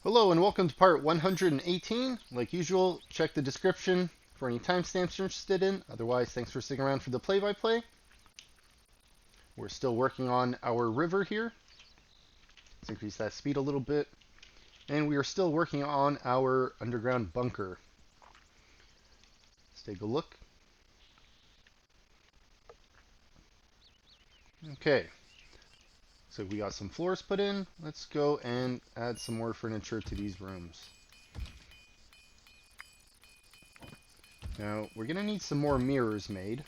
Hello and welcome to part 118. Like usual, check the description for any timestamps you're interested in. Otherwise, thanks for sticking around for the play-by-play. We're still working on our river here. Let's increase that speed a little bit. And we are still working on our underground bunker. Let's take a look. Okay, so we got some floors put in. Let's go and add some more furniture to these rooms. Now, we're going to need some more mirrors made.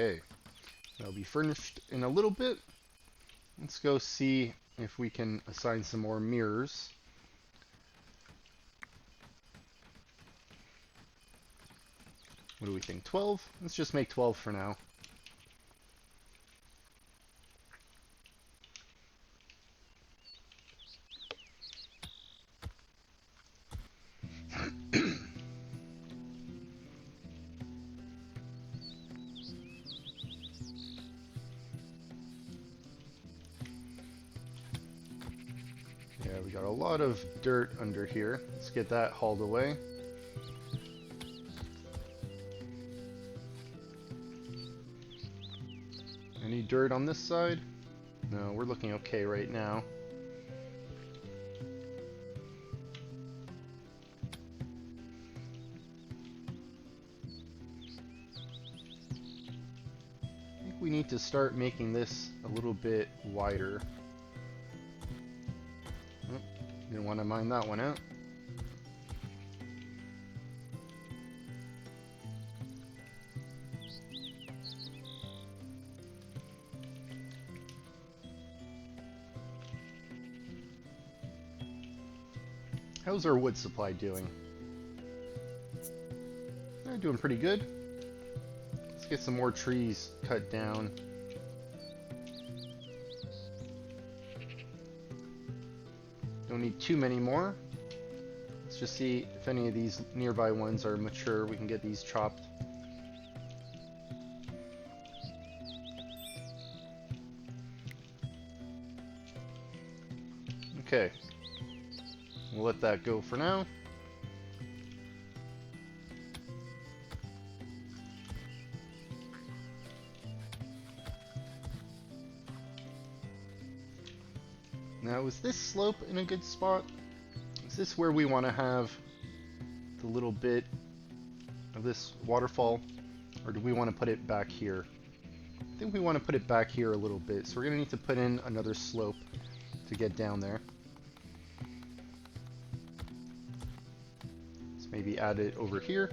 Okay, they'll be furnished in a little bit. Let's go see if we can assign some more mirrors. What do we think? 12? Let's just make 12 for now. Yeah, we got a lot of dirt under here. Let's get that hauled away. Any dirt on this side? No, we're looking okay right now. I think we need to start making this a little bit wider. Oh, didn't want to mine that one out. How's our wood supply doing? They're doing pretty good. Let's get some more trees cut down. Don't need too many more. Let's just see if any of these nearby ones are mature. We can get these chopped. Okay. We'll let that go for now. Now, is this slope in a good spot? Is this where we want to have the little bit of this waterfall? Or do we want to put it back here? I think we want to put it back here a little bit, so we're going to need to put in another slope to get down there. Let's maybe add it over here.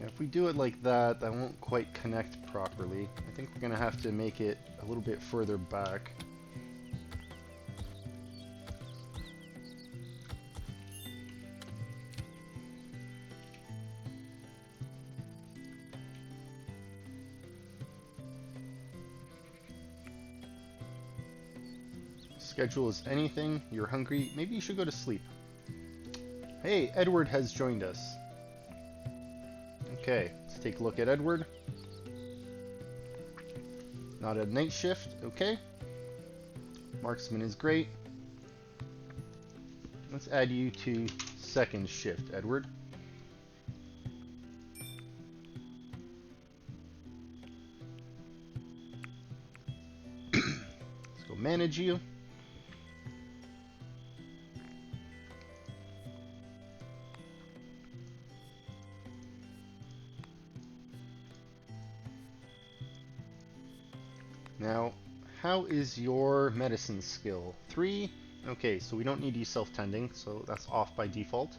If we do it like that, that won't quite connect properly. I think we're going to have to make it a little bit further back. Schedule is anything. You're hungry. Maybe you should go to sleep. Hey, Edward has joined us. Okay, let's take a look at Edward. Not a night shift, okay. Marksman is great. Let's add you to second shift, Edward. Let's go manage you. Now, how is your medicine skill? 3? Okay, so we don't need you self-tending, so that's off by default.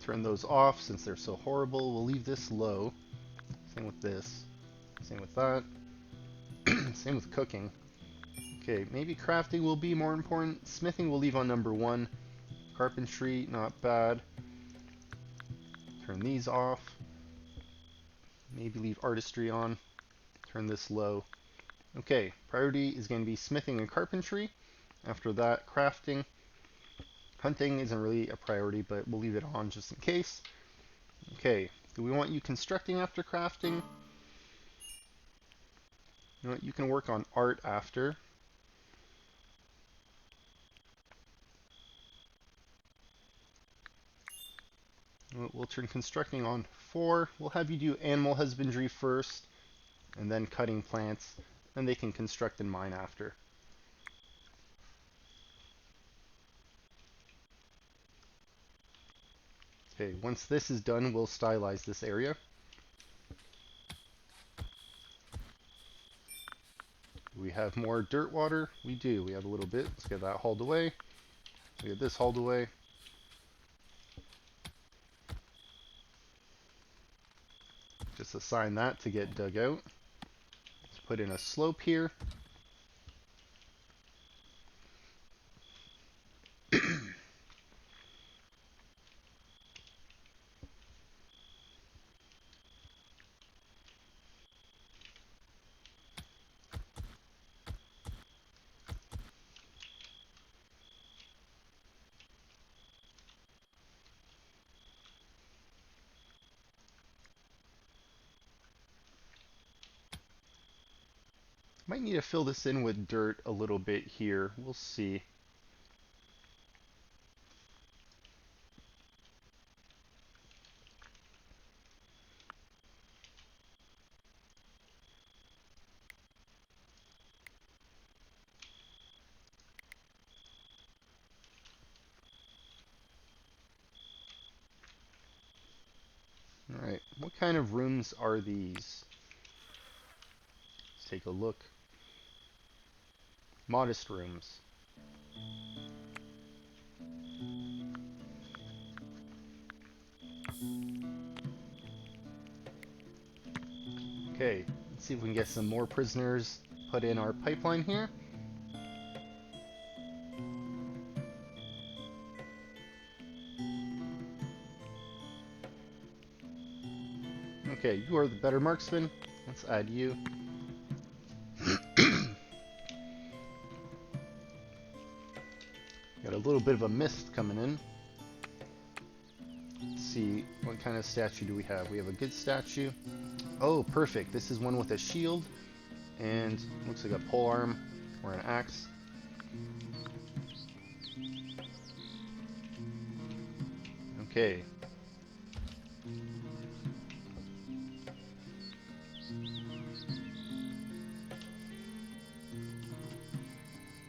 turn those off since they're so horrible. We'll leave this low. Same with this. Same with that. Same with cooking. Okay, maybe crafting will be more important. Smithing we'll leave on number 1. Carpentry, not bad. Turn these off. Maybe leave artistry on. Turn this low. Okay, priority is going to be smithing and carpentry. After that, crafting. Hunting isn't really a priority, but we'll leave it on just in case. Okay, do we want you constructing after crafting? You know what, you can work on art after. We'll turn constructing on 4. We'll have you do animal husbandry first, and then cutting plants. Then they can construct and mine after. Okay, once this is done, we'll stylize this area. Do we have more dirt water? We do. We have a little bit. Let's get that hauled away. We get this hauled away. Just assign that to get dug out. Let's put in a slope here. Might need to fill this in with dirt a little bit here. We'll see. Alright, what kind of rooms are these? Let's take a look. Modest rooms. Okay, let's see if we can get some more prisoners put in our pipeline here. Okay, you are the better marksman. Let's add you. Got a little bit of a mist coming in. Let's see, what kind of statue do we have? We have a good statue. Oh, perfect. This is one with a shield and looks like a pole arm or an axe. Okay.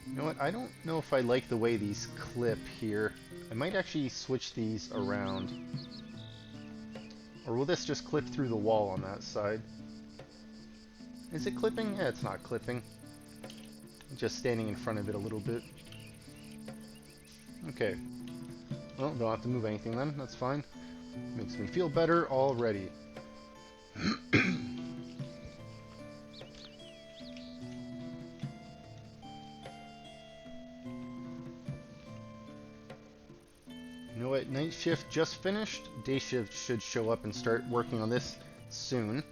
You know what? I don't know if I like the way these clip here. I might actually switch these around. Or will this just clip through the wall on that side? Is it clipping? Yeah, it's not clipping. Just standing in front of it a little bit. Okay. Well, don't have to move anything then. That's fine. Makes me feel better already. You know what? Night shift just finished. Day shift should show up and start working on this soon.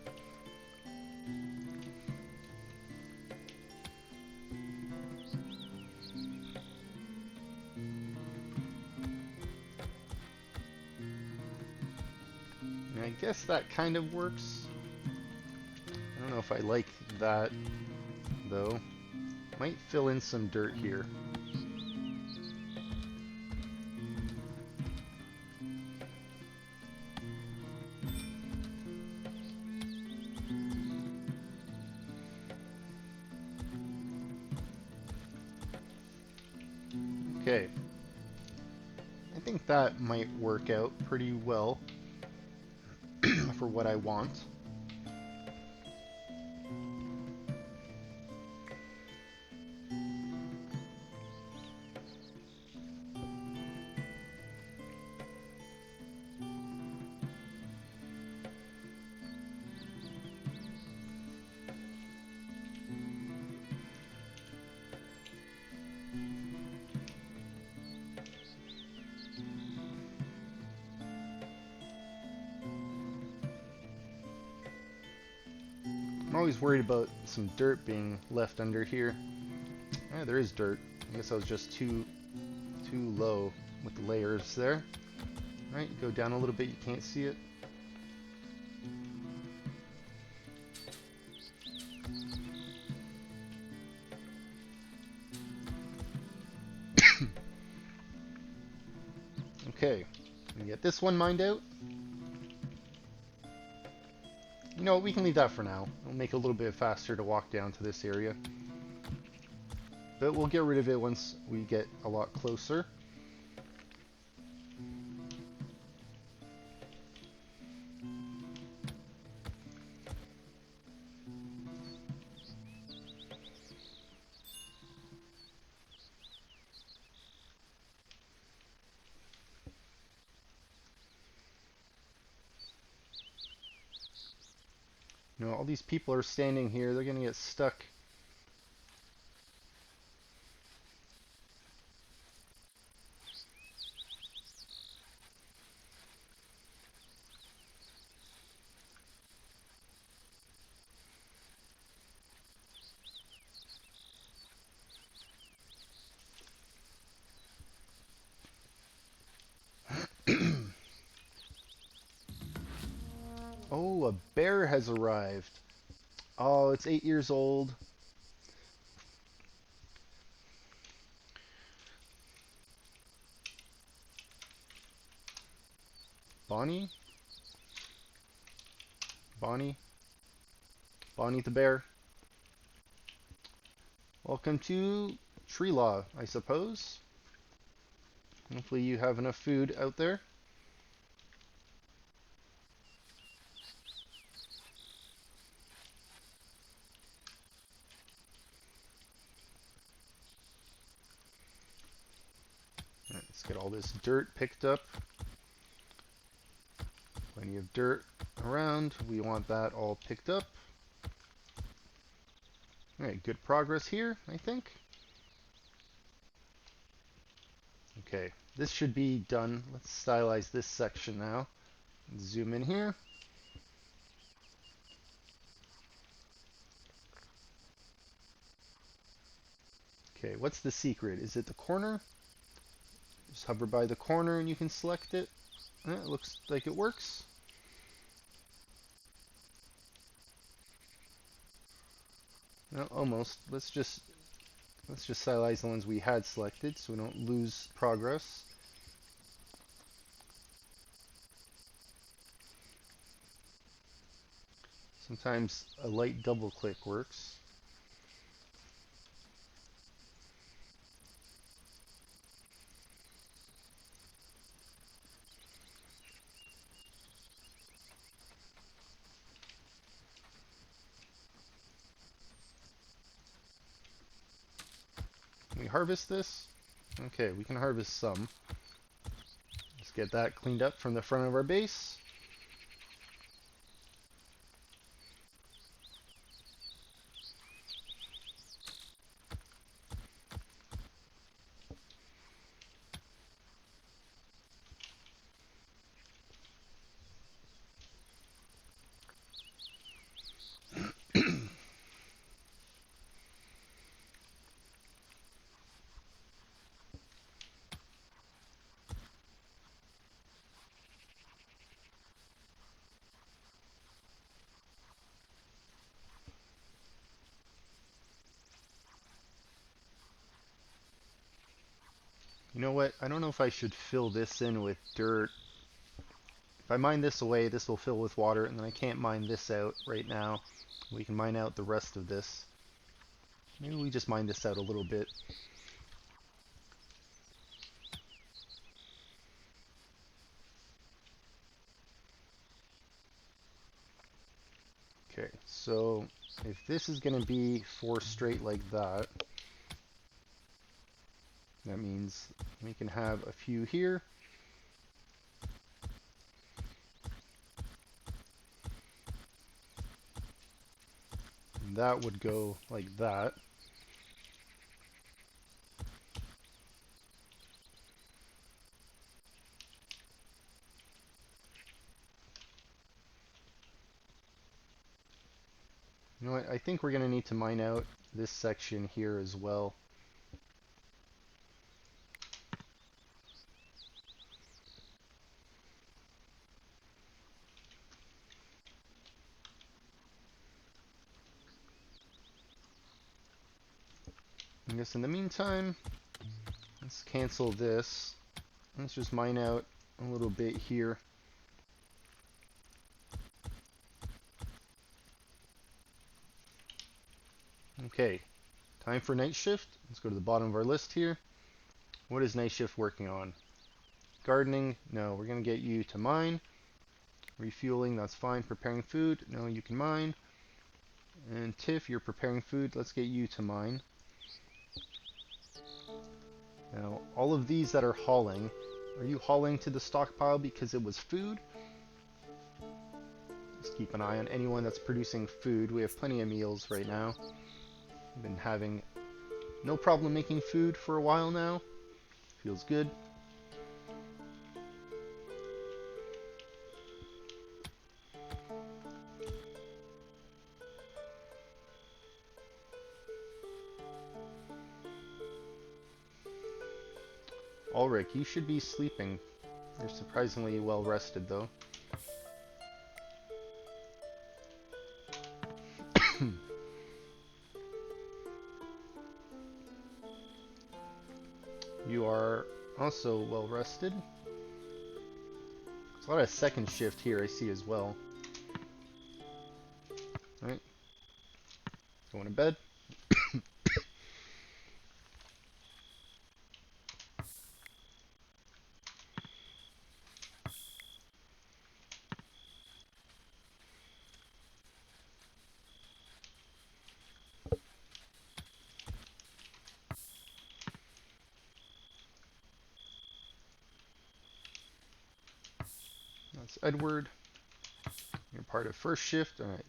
And I guess that kind of works. I don't know if I like that, though. Might fill in some dirt here. Okay. I think that might work out pretty well for what I want. always worried about some dirt being left under here. Yeah, there is dirt. I guess I was just too low with the layers there. Alright, go down a little bit, you can't see it. Okay, we get this one mined out. You know what, we can leave that for now. It'll make it a little bit faster to walk down to this area. But we'll get rid of it once we get a lot closer. You know, all these people are standing here, they're gonna get stuck. Oh, a bear has arrived. Oh, it's 8 years old. Bonnie? Bonnie? Bonnie the bear. Welcome to Treelaw, I suppose. Hopefully you have enough food out there. Alright, let's get all this dirt picked up. Plenty of dirt around. We want that all picked up. Alright, good progress here, I think. Okay, this should be done. Let's stylize this section now. Zoom in here. Okay, what's the secret? Is it the corner? Just hover by the corner and you can select it. It looks like it works. No, almost. Let's just stylize the ones we had selected so we don't lose progress. Sometimes a light double click works. Can we harvest this? Okay, we can harvest some. Let's get that cleaned up from the front of our base. You know what? I don't know if I should fill this in with dirt. If I mine this away, this will fill with water, and then I can't mine this out right now. We can mine out the rest of this. Maybe we just mine this out a little bit. Okay, so if this is going to be 4 straight like that, that means we can have a few here. And that would go like that. You know what? I think we're going to need to mine out this section here as well. I guess in the meantime, let's cancel this. Let's just mine out a little bit here. Okay, time for night shift. Let's go to the bottom of our list here. What is night shift working on? Gardening? No, we're going to get you to mine. Refueling, that's fine. Preparing food? No, you can mine. And Tiff, you're preparing food. Let's get you to mine. Now, all of these that are hauling, are you hauling to the stockpile because it was food? Just keep an eye on anyone that's producing food. We have plenty of meals right now. We've been having no problem making food for a while now. Feels good. Ulrich, you should be sleeping. You're surprisingly well rested though. You are also well rested. There's a lot of second shift here I see as well. Alright. Going to bed. That's Edward. You're part of first shift. Alright.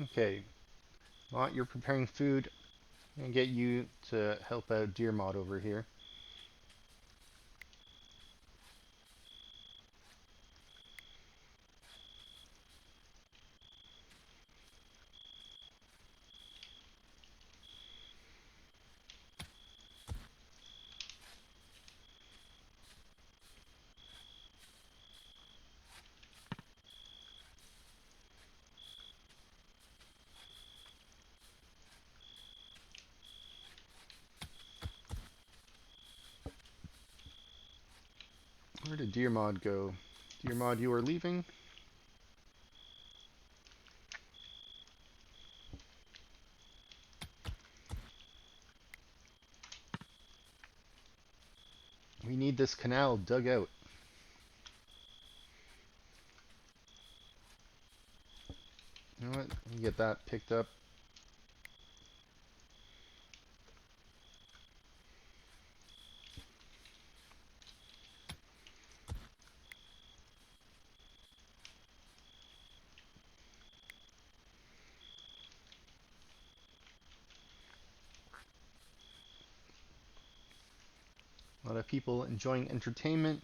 Okay. Mott, you're preparing food. I'm gonna get you to help out Deer Mod over here. Where did Deer Mod go? Deer Mod, you are leaving? We need this canal dug out. You know what? Let me get that picked up. A lot of people enjoying entertainment.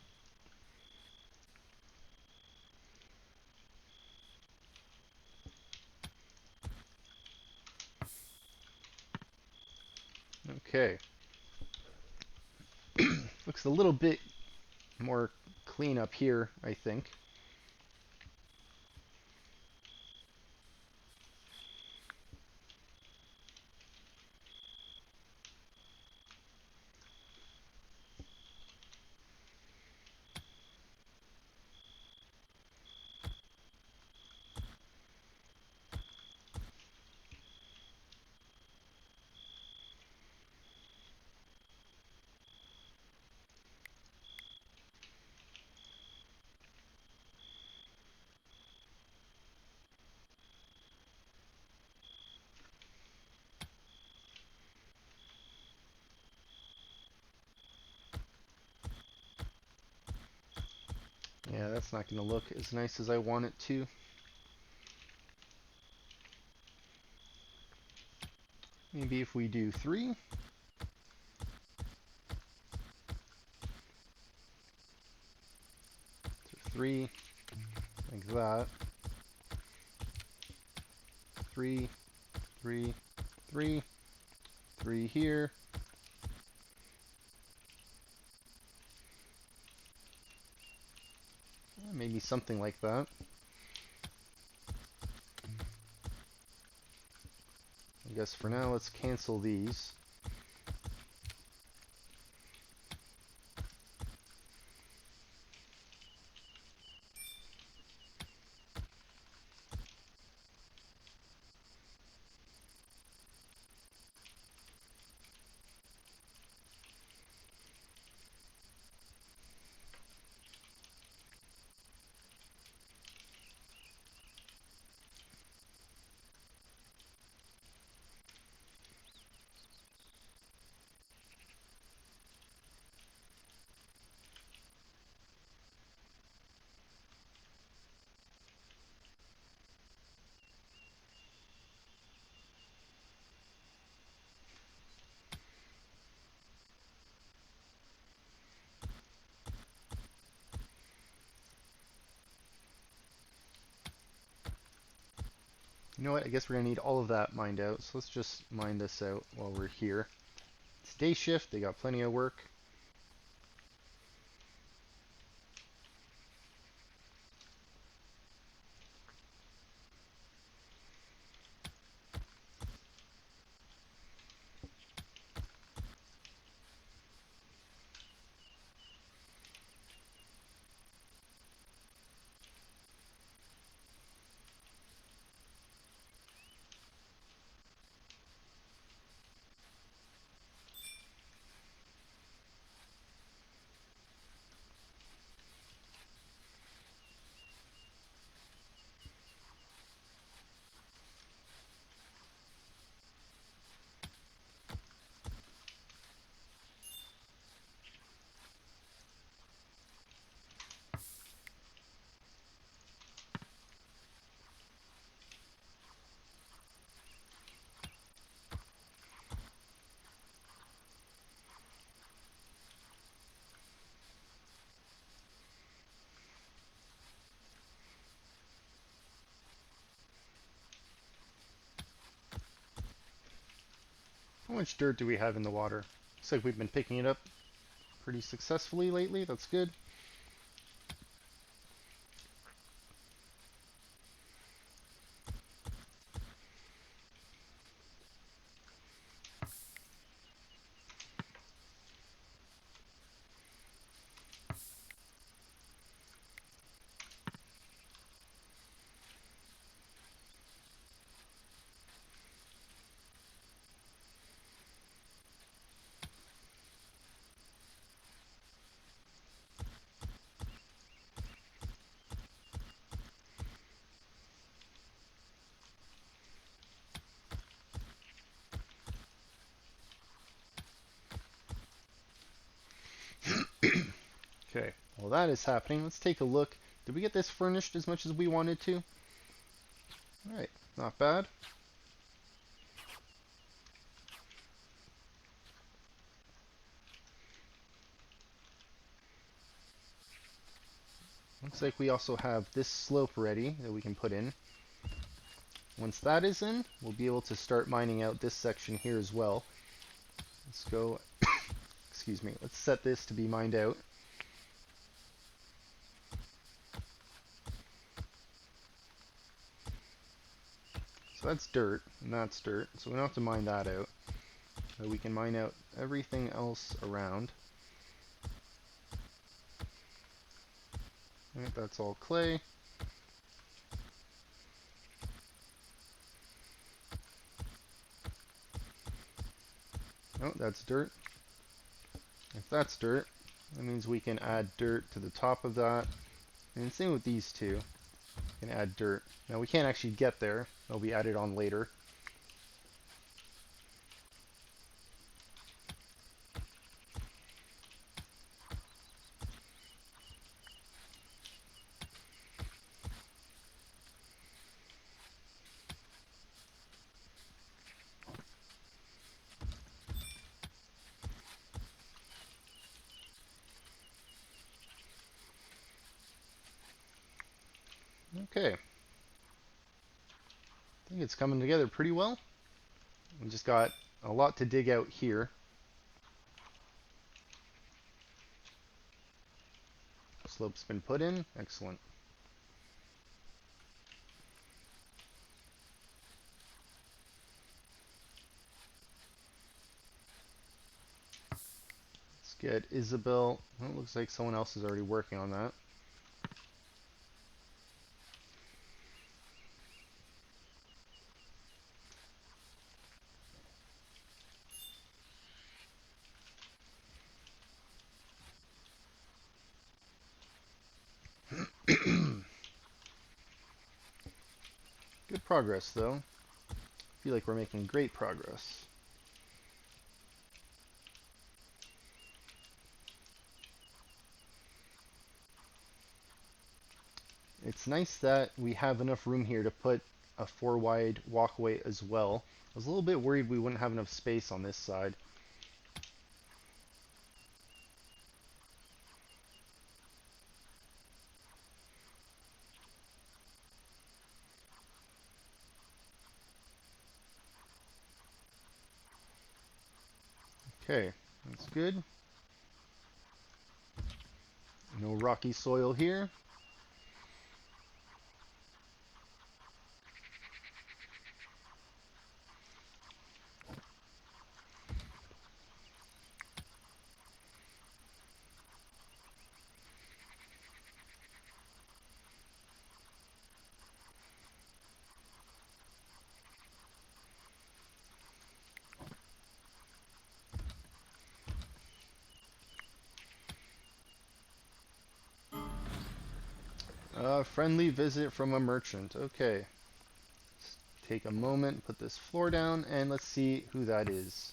Okay. Looks a little bit more clean up here, I think. Yeah, that's not going to look as nice as I want it to. Maybe if we do 3. So 3, like that. 3, 3, 3, 3 here. Maybe something like that. I guess for now, let's cancel these. You know what? I guess we're going to need all of that mined out. So let's just mine this out while we're here. It's day shift. They got plenty of work. How much dirt do we have in the water? Looks like we've been picking it up pretty successfully lately. That's good. Okay, while that is happening, let's take a look. Did we get this furnished as much as we wanted to? Alright, not bad. Looks like we also have this slope ready that we can put in. Once that is in, we'll be able to start mining out this section here as well. Let's go, excuse me, let's set this to be mined out. So that's dirt, and that's dirt, so we don't have to mine that out. So we can mine out everything else around. Alright, that's all clay. Oh, that's dirt. If that's dirt, that means we can add dirt to the top of that. And same with these two. We can add dirt. Now we can't actually get there. They'll be added on later. Okay. I think it's coming together pretty well. We just got a lot to dig out here. Slope's been put in. Excellent. Let's get Isabel. Well, it looks like someone else is already working on that. Good progress, though. I feel like we're making great progress. It's nice that we have enough room here to put a 4-wide walkway as well. I was a little bit worried we wouldn't have enough space on this side. Okay, that's good. No rocky soil here. Friendly visit from a merchant. Okay. Let's take a moment, put this floor down, and let's see who that is.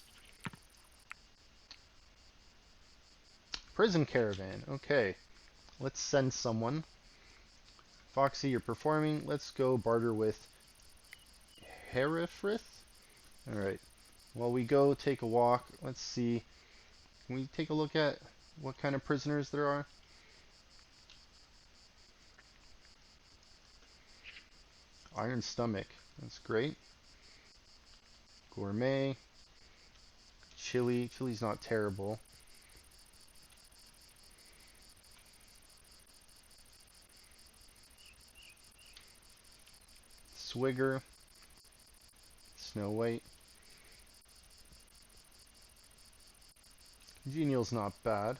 Prison caravan. Okay. Let's send someone. Foxy, you're performing. Let's go barter with Herefrith. Alright. While we go take a walk, let's see. Can we take a look at what kind of prisoners there are? Iron stomach. That's great. Gourmet. Chili. Chili's not terrible. Swigger. Snow White. Genial's not bad.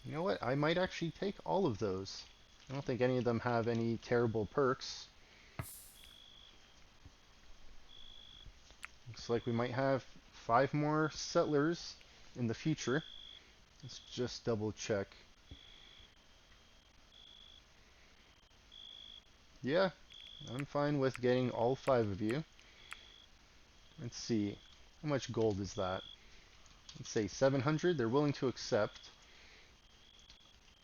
You know what? I might actually take all of those. I don't think any of them have any terrible perks. Looks like we might have 5 more settlers in the future. Let's just double check. Yeah, I'm fine with getting all 5 of you. Let's see. How much gold is that? Let's say 700. They're willing to accept.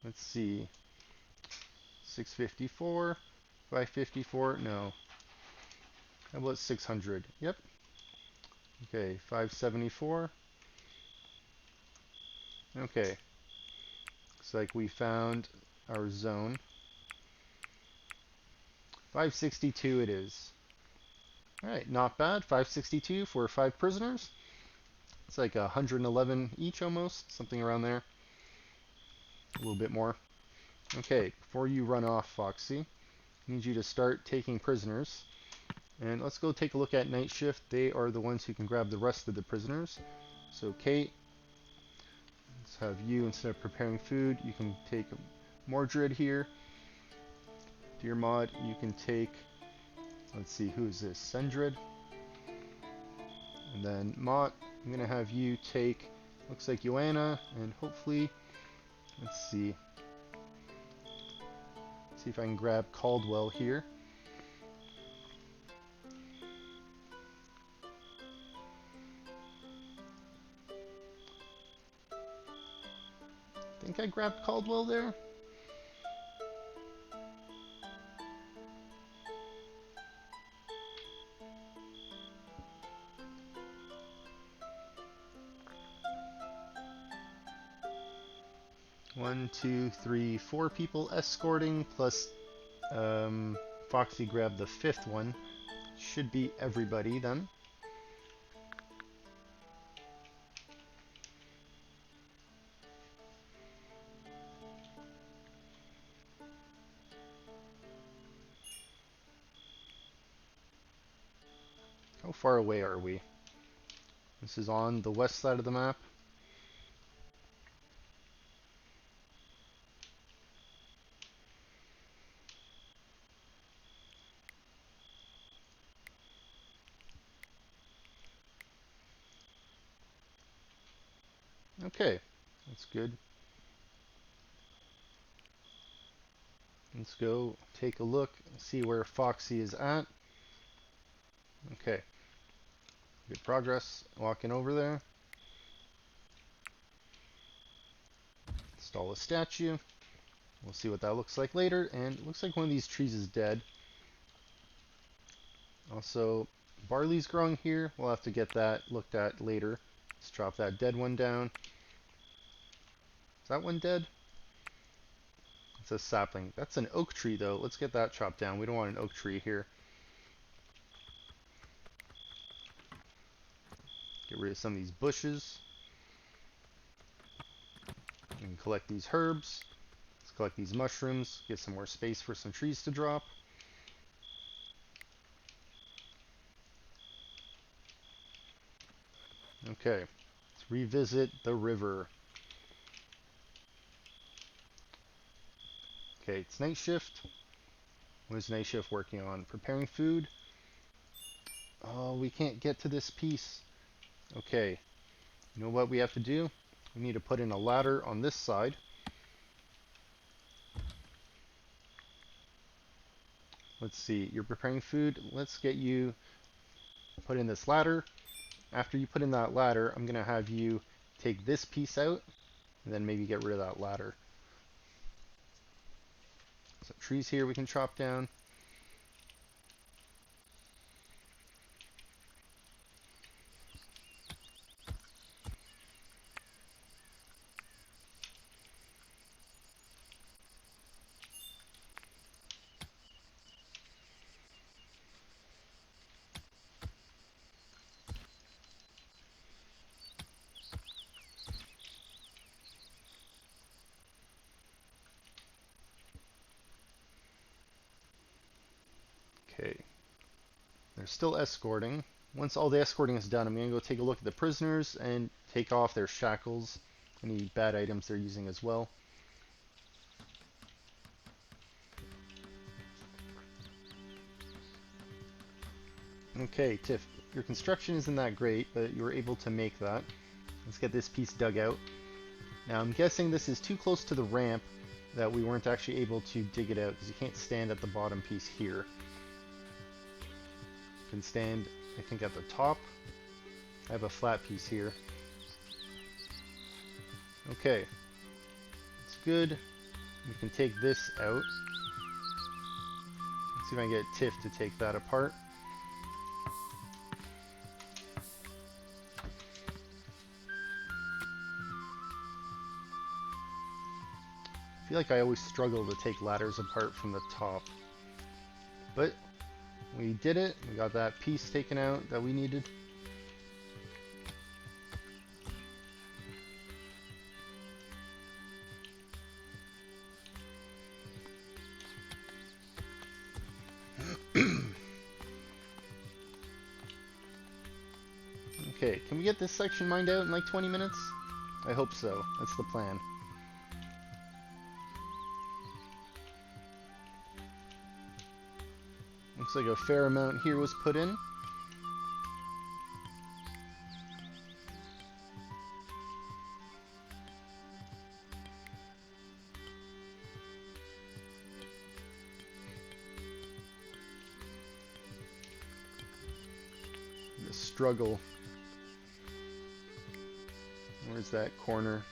Let's see. 654. 554. No. How about 600? Yep. Okay, 574. Okay. Looks like we found our zone. 562 it is. Alright, not bad. 562 for 5 prisoners. It's like 111 each almost, something around there. A little bit more. Okay, before you run off, Foxy, I need you to start taking prisoners. And let's go take a look at Night Shift. They are the ones who can grab the rest of the prisoners. So Kate, let's have you, instead of preparing food, you can take Mordred here. Dear Mod, you can take, let's see, who is this? Sendred. And then Mott, I'm going to have you take, looks like Joanna, and hopefully, let's see if I can grab Caldwell here. I think I grabbed Caldwell there. 1, 2, 3, 4 people escorting, plus Foxy grabbed the 5th one. Should be everybody then. How far away are we? This is on the west side of the map. Okay, that's good. Let's go take a look, see where Foxy is at. Okay, good progress. Walking over there. Install a statue. We'll see what that looks like later. And it looks like one of these trees is dead. Also, barley's growing here. We'll have to get that looked at later. Let's drop that dead one down. Is that one dead? It's a sapling. That's an oak tree, though. Let's get that chopped down. We don't want an oak tree here. Get rid of some of these bushes. And collect these herbs. Let's collect these mushrooms. Get some more space for some trees to drop. Okay, let's revisit the river. Okay, it's night shift. What is night shift working on? Preparing food. Oh, we can't get to this piece. Okay, you know what we have to do? We need to put in a ladder on this side. Let's see, you're preparing food. Let's get you put in this ladder. After you put in that ladder, I'm going to have you take this piece out and then maybe get rid of that ladder. Some trees here we can chop down. Okay, they're still escorting. Once all the escorting is done, I'm going to go take a look at the prisoners and take off their shackles, any bad items they're using as well. Okay, Tiff, your construction isn't that great, but you were able to make that. Let's get this piece dug out. Now I'm guessing this is too close to the ramp that we weren't actually able to dig it out, because you can't stand at the bottom piece here. You can stand, I think, at the top. I have a flat piece here. Okay, it's good. We can take this out. Let's see if I can get Tiff to take that apart. I feel like I always struggle to take ladders apart from the top. But we did it. We got that piece taken out that we needed. Okay, can we get this section mined out in like 20 minutes? I hope so. That's the plan. Looks like a fair amount here was put in. The struggle. Where's that corner?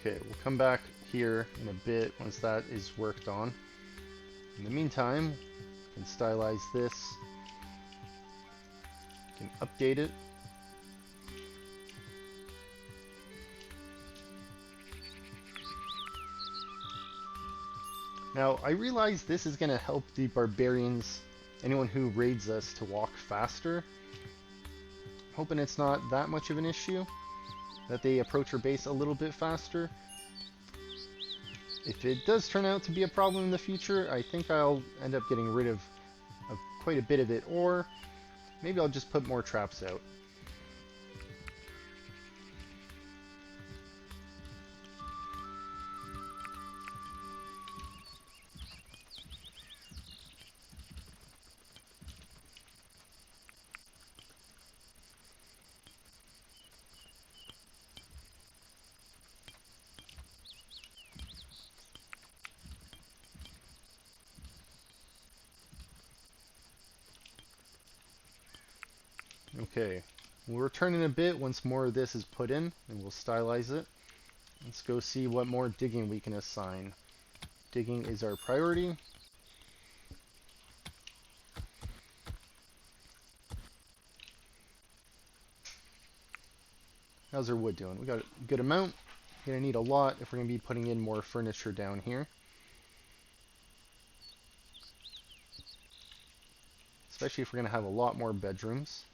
Okay, we'll come back here in a bit once that is worked on. In the meantime, we can stylize this. We can update it. Now, I realize this is going to help the barbarians, anyone who raids us, to walk faster. I'm hoping it's not that much of an issue, that they approach our base a little bit faster. If it does turn out to be a problem in the future, I think I'll end up getting rid of quite a bit of it, or maybe I'll just put more traps out. Okay, we'll return in a bit once more of this is put in, and we'll stylize it. Let's go see what more digging we can assign. Digging is our priority. How's our wood doing? We got a good amount. Gonna need a lot if we're gonna be putting in more furniture down here. Especially if we're gonna have a lot more bedrooms.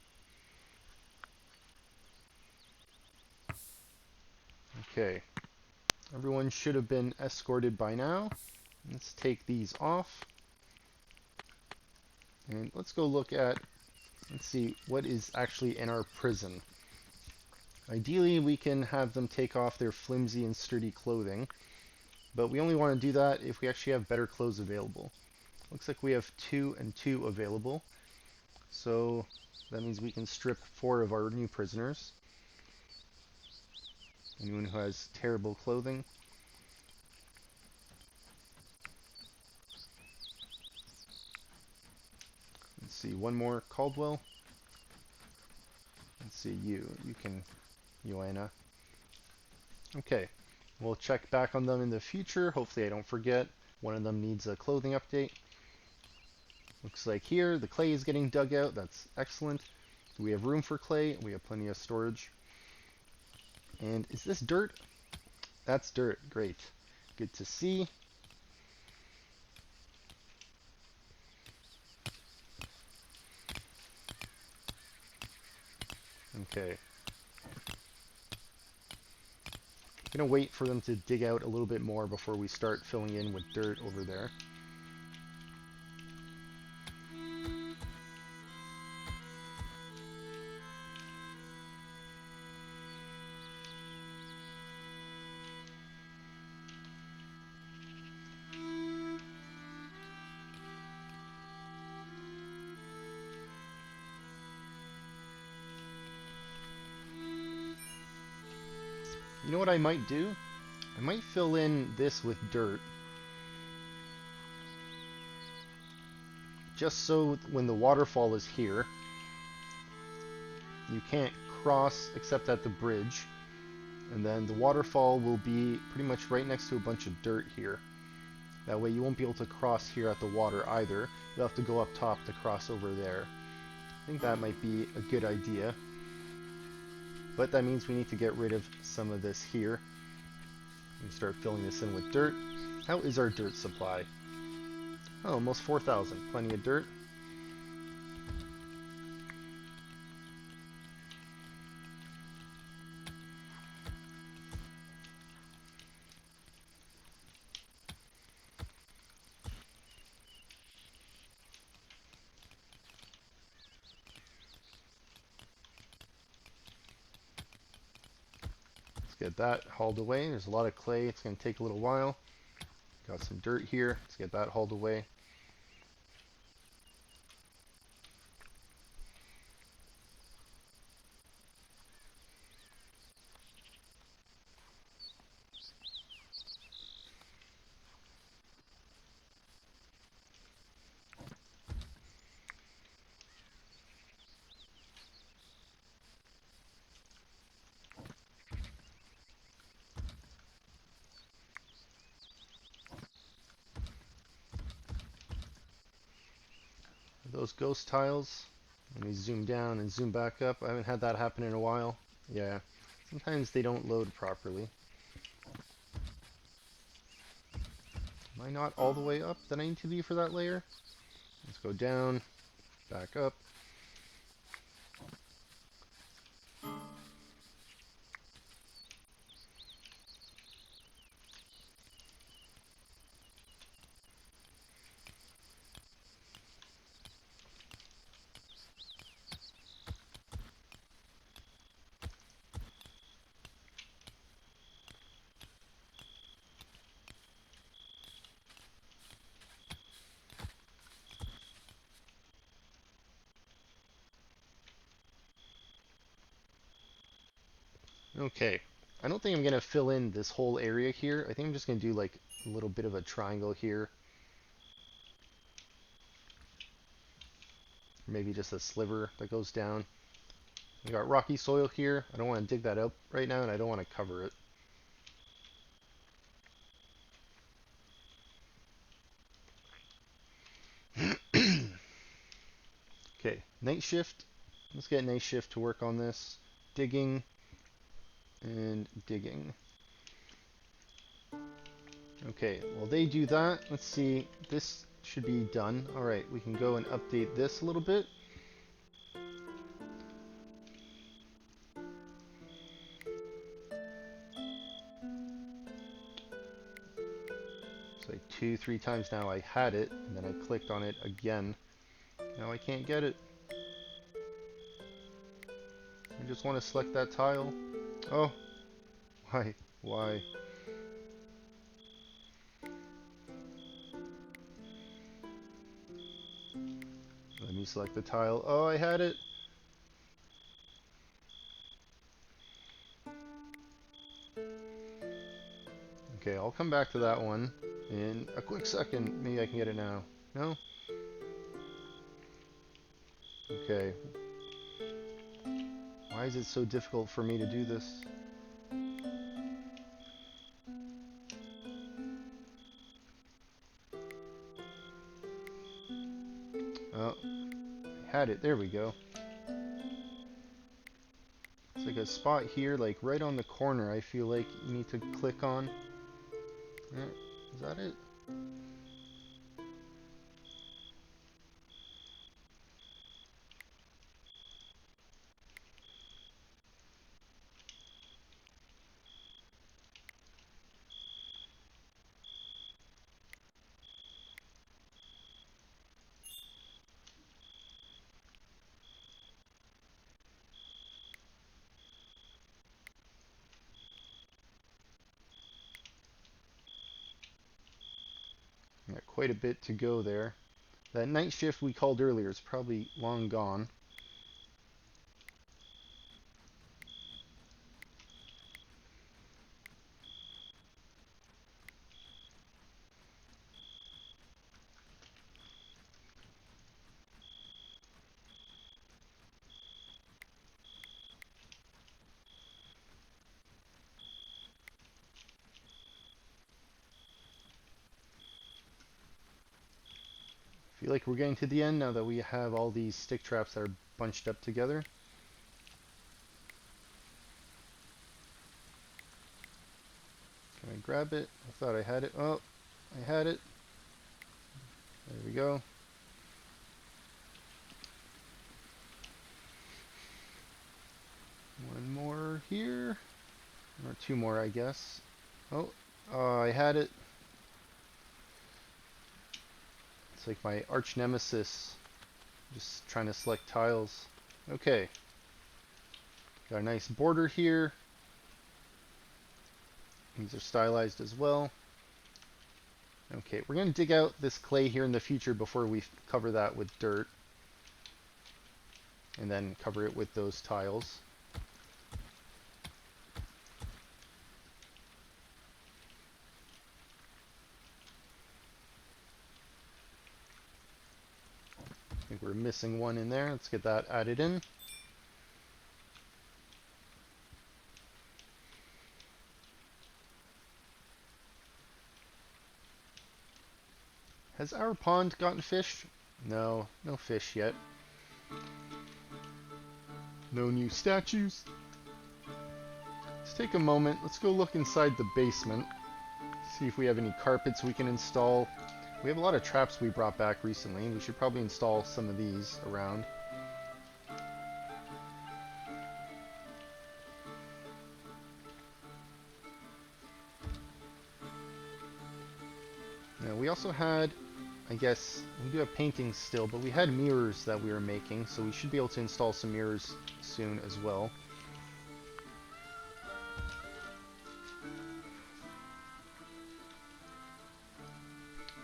Okay. Everyone should have been escorted by now. Let's take these off. And let's go look at, let's see what is actually in our prison. Ideally, we can have them take off their flimsy and sturdy clothing, but we only want to do that if we actually have better clothes available. Looks like we have 2 and 2 available, so that means we can strip 4 of our new prisoners. Anyone who has terrible clothing. Let's see, one more, Caldwell. Let's see, you can, Joanna. Okay, we'll check back on them in the future. Hopefully I don't forget. One of them needs a clothing update. Looks like here the clay is getting dug out. That's excellent. Do we have room for clay? We have plenty of storage. And is this dirt? That's dirt. Great. Good to see. Okay. I'm gonna wait for them to dig out a little bit more before we start filling in with dirt over there. You know what I might do? I might fill in this with dirt. Just so when the waterfall is here, you can't cross except at the bridge. And then the waterfall will be pretty much right next to a bunch of dirt here. That way you won't be able to cross here at the water either. You'll have to go up top to cross over there. I think that might be a good idea. But that means we need to get rid of some of this here. And start filling this in with dirt. How is our dirt supply? Oh, almost 4,000. Plenty of dirt. Get that hauled away. There's a lot of clay. It's going to take a little while. Got some dirt here. Let's get that hauled away. Those ghost tiles. Let me zoom down and zoom back up. I haven't had that happen in a while. Yeah, sometimes they don't load properly. Am I not all the way up that I need to be for that layer? Let's go down, back up. Okay, I don't think I'm gonna fill in this whole area here. I think I'm just gonna do like a little bit of a triangle here. Maybe just a sliver that goes down. We got rocky soil here. I don't want to dig that up right now, and I don't want to cover it. Okay, night shift. Let's get night shift to work on this. Digging and digging. Okay, while they do that, let's see. This should be done. Alright, we can go and update this a little bit. It's like 2-3 times now I had it, and then I clicked on it again. Now I can't get it. I just want to select that tile. Oh, why? Why? Let me select the tile. Oh, I had it. Okay, I'll come back to that one in a quick second. Maybe I can get it now. No? Okay. Why is it so difficult for me to do this? Oh, I had it. There we go. It's like a spot here, like right on the corner, I feel like you need to click on. Is that it? Got quite a bit to go there. That night shift we called earlier is probably long gone. Feel like we're getting to the end now that we have all these stick traps that are bunched up together. Can I grab it? I thought I had it. Oh, I had it. There we go. One more here. Or two more, I guess. Oh, I had it. It's like my arch nemesis. Just trying to select tiles. Okay. Got a nice border here. These are stylized as well. Okay, we're going to dig out this clay here in the future before we cover that with dirt. And then cover it with those tiles. I think we're missing one in there. Let's get that added in. Has our pond gotten fished? No, no fish yet. No new statues. Let's take a moment. Let's go look inside the basement. See if we have any carpets we can install. We have a lot of traps we brought back recently. We should probably install some of these around. Now, we also had, I guess, we do have paintings still, but we had mirrors that we were making, so we should be able to install some mirrors soon as well.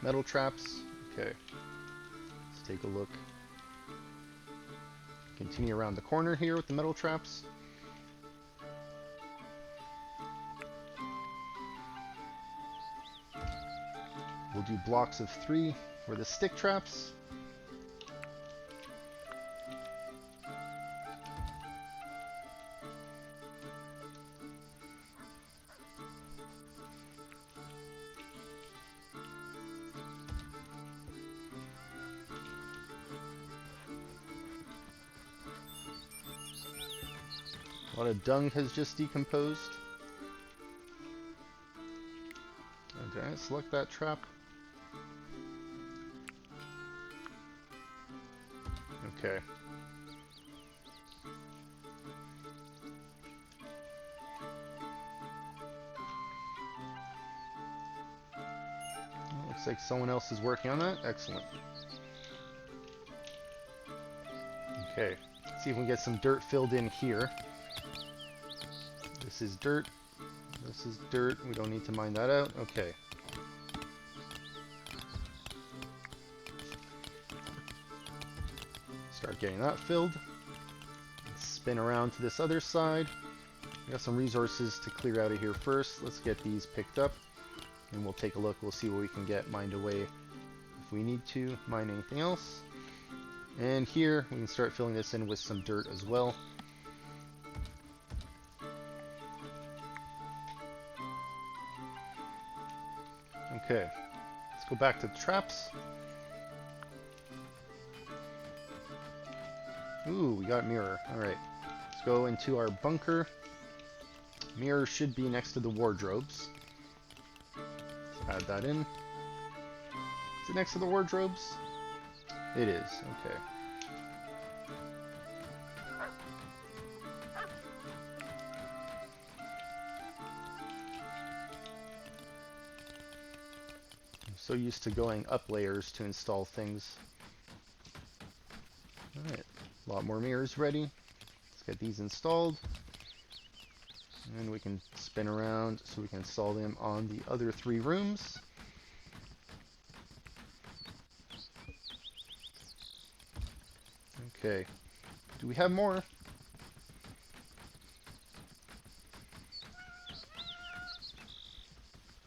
Metal traps. Okay. Let's take a look. Continue around the corner here with the metal traps. We'll do blocks of 3 for the stick traps. A lot of dung has just decomposed. Oh, did I select that trap? Okay. Looks like someone else is working on that. Excellent. Okay. Let's see if we can get some dirt filled in here. This is dirt. This is dirt. We don't need to mine that out. Okay. Start getting that filled. Let's spin around to this other side. We got some resources to clear out of here first. Let's get these picked up. And we'll take a look. We'll see what we can get mined away if we need to mine anything else. And here we can start filling this in with some dirt as well. Okay, let's go back to the traps. Ooh, we got a mirror. Alright, let's go into our bunker. Mirror should be next to the wardrobes. Let's add that in. Is it next to the wardrobes? It is, okay. I'm so used to going up layers to install things. Alright, a lot more mirrors ready. Let's get these installed. And we can spin around so we can install them on the other 3 rooms. Okay, do we have more?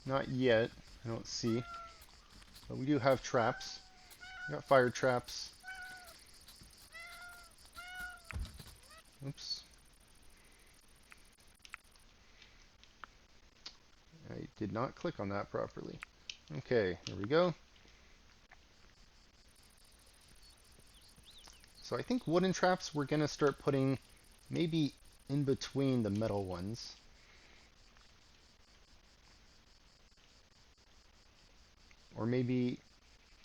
Not yet, I don't see. But we do have traps. We got fire traps. Oops. I did not click on that properly. Okay, here we go. So I think wooden traps we're going to start putting maybe in between the metal ones. Or maybe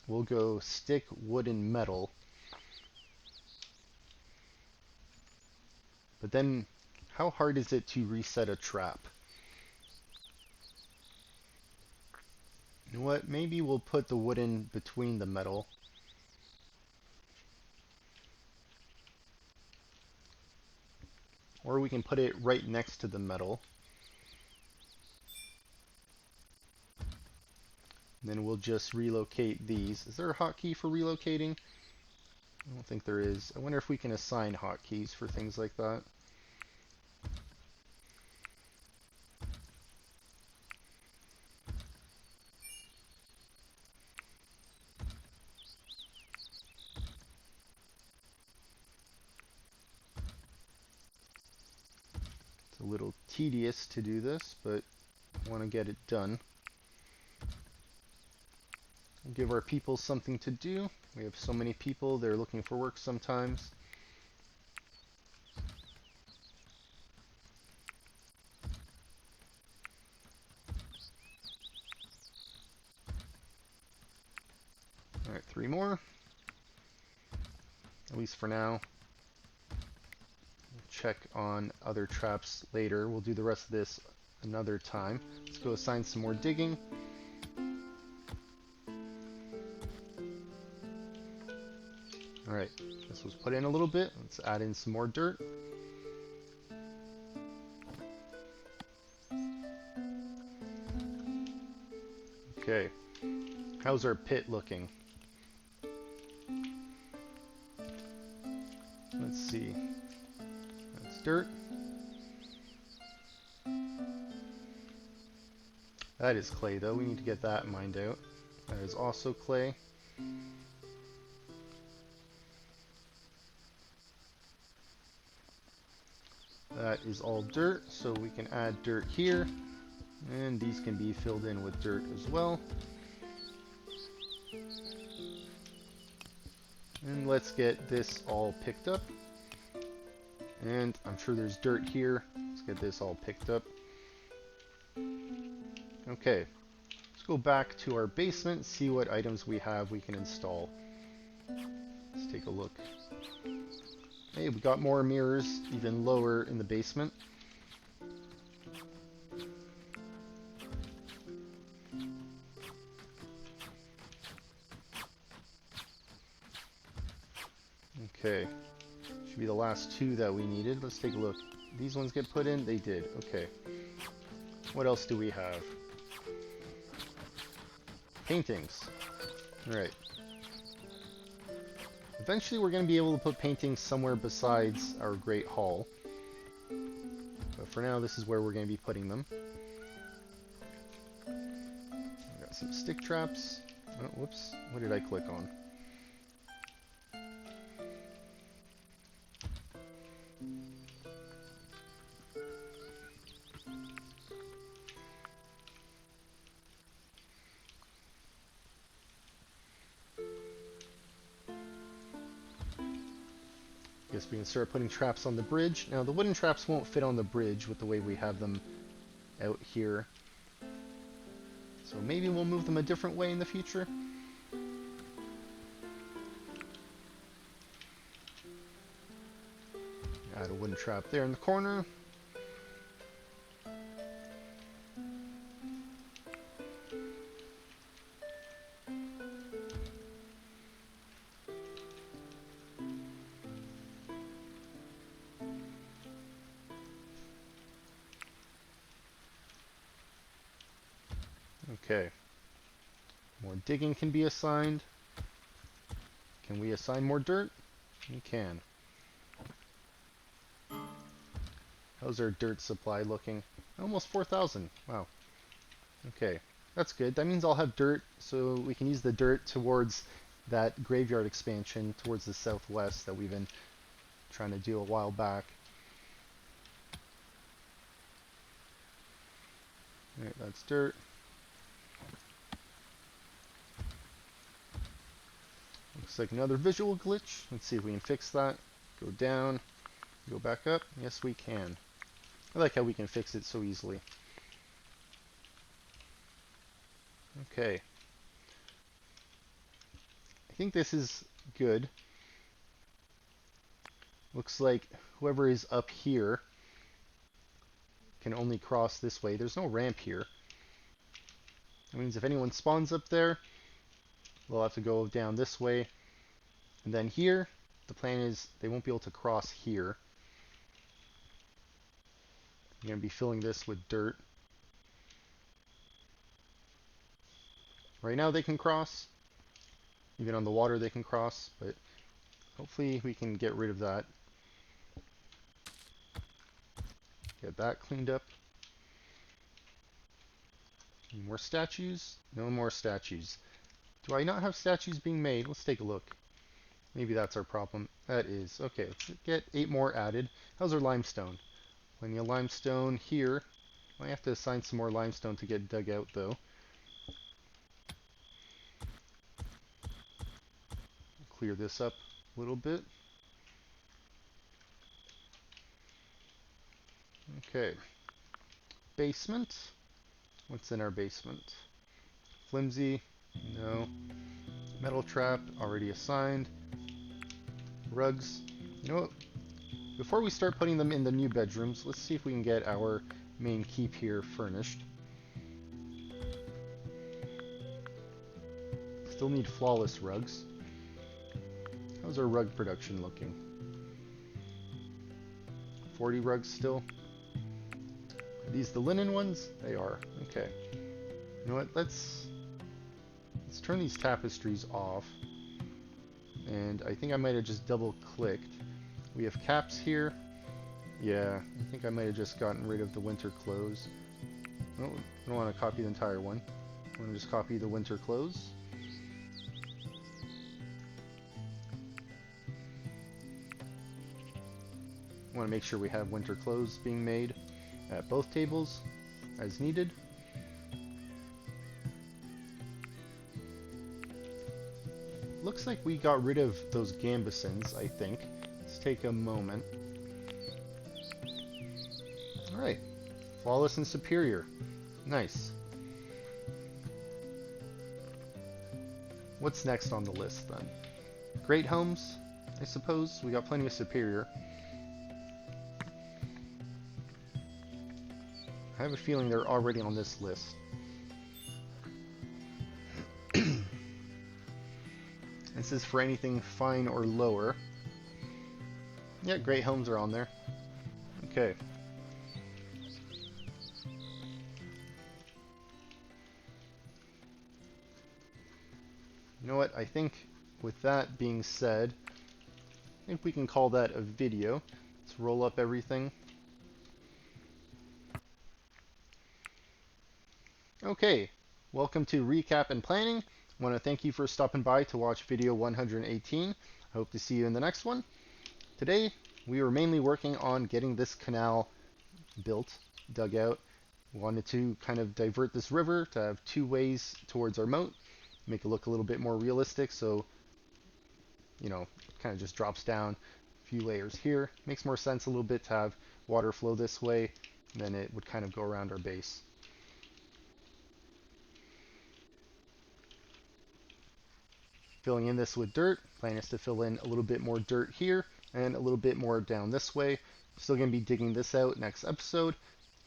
we'll go stick, wood, and metal. But then, how hard is it to reset a trap? You know what? Maybe we'll put the wood in between the metal. Or we can put it right next to the metal. And then we'll just relocate these. Is there a hotkey for relocating? I don't think there is. I wonder if we can assign hotkeys for things like that. It's a little tedious to do this, but I want to get it done. Give our people something to do. We have so many people, they're looking for work sometimes. Alright, 3 more. At least for now. We'll check on other traps later. We'll do the rest of this another time. Let's go assign some more digging. Alright, this was put in a little bit. Let's add in some more dirt. Okay, how's our pit looking? Let's see. That's dirt. That is clay though, we need to get that mined out. That is also clay. That is all dirt, so we can add dirt here. And these can be filled in with dirt as well. And let's get this all picked up. And I'm sure there's dirt here. Let's get this all picked up. Okay, let's go back to our basement, see what items we have we can install. Let's take a look. Hey, we got more mirrors even lower in the basement. Okay, should be the last 2 that we needed. Let's take a look. These ones get put in? They did. Okay. What else do we have? Paintings. Alright. Eventually we're going to be able to put paintings somewhere besides our Great Hall. But for now, this is where we're going to be putting them. We got some stick traps. Oh, whoops. What did I click on? Guess we can start putting traps on the bridge. Now the wooden traps won't fit on the bridge with the way we have them out here. So maybe we'll move them a different way in the future. Add a wooden trap there in the corner. Okay. More digging can be assigned. Can we assign more dirt? We can. How's our dirt supply looking? Almost 4,000. Wow. Okay. That's good. That means I'll have dirt, so we can use the dirt towards that graveyard expansion towards the southwest that we've been trying to do a while back. Alright, that's dirt. Looks like another visual glitch. Let's see if we can fix that. Go down, go back up. Yes, we can. I like how we can fix it so easily. Okay. I think this is good. Looks like whoever is up here can only cross this way. There's no ramp here. That means if anyone spawns up there, they'll have to go down this way. And then here, the plan is they won't be able to cross here. I'm going to be filling this with dirt. Right now they can cross. Even on the water they can cross, but hopefully we can get rid of that. Get that cleaned up. Any more statues? No more statues. Do I not have statues being made? Let's take a look. Maybe that's our problem. That is. Okay, let's get 8 more added. How's our limestone? Plenty of limestone here. I have to assign some more limestone to get dug out though. clear this up a little bit. Okay. Basement. What's in our basement? Flimsy. No. Metal trap. Already assigned. Rugs. You know what? Before we start putting them in the new bedrooms, let's see if we can get our main keep here furnished. Still need flawless rugs. How's our rug production looking? 40 rugs still. Are these the linen ones? They are. Okay. You know what? Let's turn these tapestries off. And I think I might have just double clicked. We have caps here. Yeah, I think I might have just gotten rid of the winter clothes. Oh, I don't want to copy the entire one. I want to just copy the winter clothes. I want to make sure we have winter clothes being made at both tables as needed. Looks like we got rid of those gambesons, I think. Let's take a moment. Alright. Flawless and superior. Nice. What's next on the list then? Great homes, I suppose. We got plenty of superior. I have a feeling they're already on this list. This is for anything fine or lower. Yeah, great homes are on there. Okay. You know what? I think with that being said, I think we can call that a video. Let's roll up everything. Okay, welcome to Recap and Planning. I want to thank you for stopping by to watch video 118. I hope to see you in the next one. Today, we were mainly working on getting this canal built, dug out. We wanted to kind of divert this river to have two ways towards our moat, make it look a little bit more realistic, so, you know, it kind of just drops down a few layers here. Makes more sense a little bit to have water flow this way, then it would kind of go around our base. Filling in this with dirt. Plan is to fill in a little bit more dirt here and a little bit more down this way. Still going to be digging this out next episode.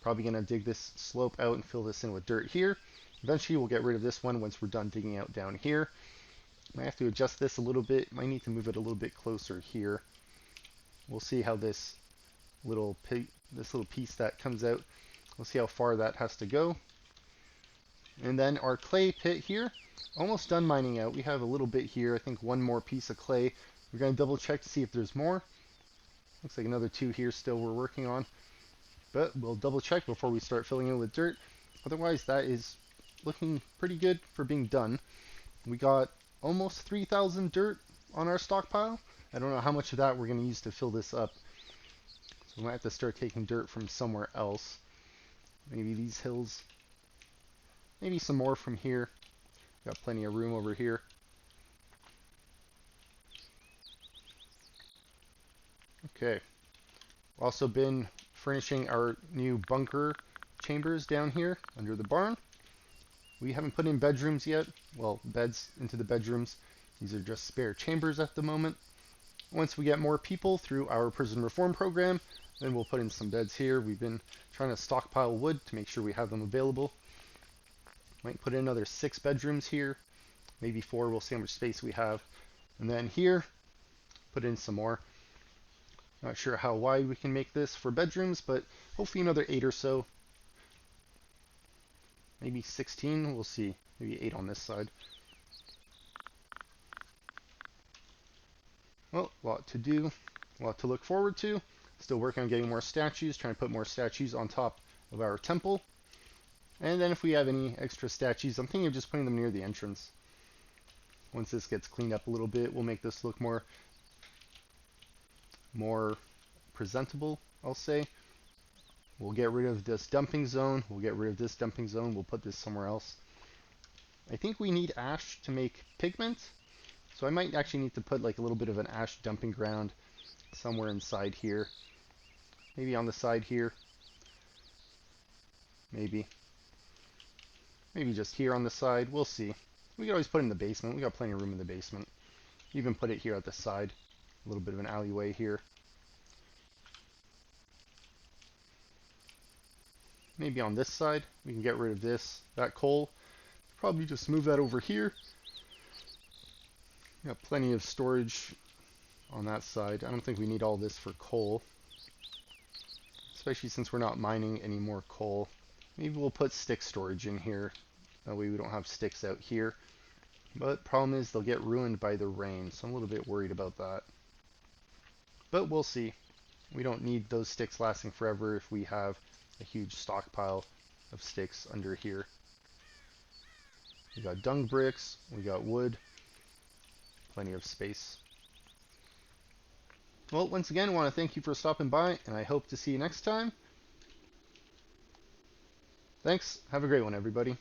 Probably going to dig this slope out and fill this in with dirt here. Eventually we'll get rid of this one once we're done digging out down here. Might have to adjust this a little bit. Might need to move it a little bit closer here. We'll see how this little piece that comes out, we'll see how far that has to go. And then our clay pit here. Almost done mining out. We have a little bit here. I think one more piece of clay. We're going to double check to see if there's more. Looks like another two here still we're working on. But we'll double check before we start filling in with dirt. Otherwise, that is looking pretty good for being done. We got almost 3,000 dirt on our stockpile. I don't know how much of that we're going to use to fill this up. So we might have to start taking dirt from somewhere else. Maybe these hills. Maybe some more from here. Got plenty of room over here. Okay. Also been furnishing our new bunker chambers down here under the barn. We haven't put in bedrooms yet. Well, beds into the bedrooms. These are just spare chambers at the moment. Once we get more people through our prison reform program, then we'll put in some beds here. We've been trying to stockpile wood to make sure we have them available. Might put in another 6 bedrooms here. Maybe 4, we'll see how much space we have. And then here, put in some more. Not sure how wide we can make this for bedrooms, but hopefully another 8 or so. Maybe 16, we'll see. Maybe 8 on this side. Well, a lot to do, a lot to look forward to. Still working on getting more statues, trying to put more statues on top of our temple. And then if we have any extra statues, I'm thinking of just putting them near the entrance. Once this gets cleaned up a little bit, we'll make this look more presentable, I'll say. We'll get rid of this dumping zone. We'll get rid of this dumping zone. We'll put this somewhere else. I think we need ash to make pigment. So I might actually need to put like a little bit of an ash dumping ground somewhere inside here. Maybe on the side here. Maybe. Maybe just here on the side. We'll see. We could always put it in the basement. We got plenty of room in the basement. Even put it here at the side. A little bit of an alleyway here. Maybe on this side. We can get rid of this. That coal. Probably just move that over here. Got plenty of storage on that side. I don't think we need all this for coal. Especially since we're not mining any more coal. Maybe we'll put stick storage in here. That way we don't have sticks out here. But problem is they'll get ruined by the rain, so I'm a little bit worried about that. But we'll see. We don't need those sticks lasting forever if we have a huge stockpile of sticks under here. We got dung bricks, we got wood, plenty of space. Well, once again, I want to thank you for stopping by, and I hope to see you next time. Thanks. Have a great one, everybody.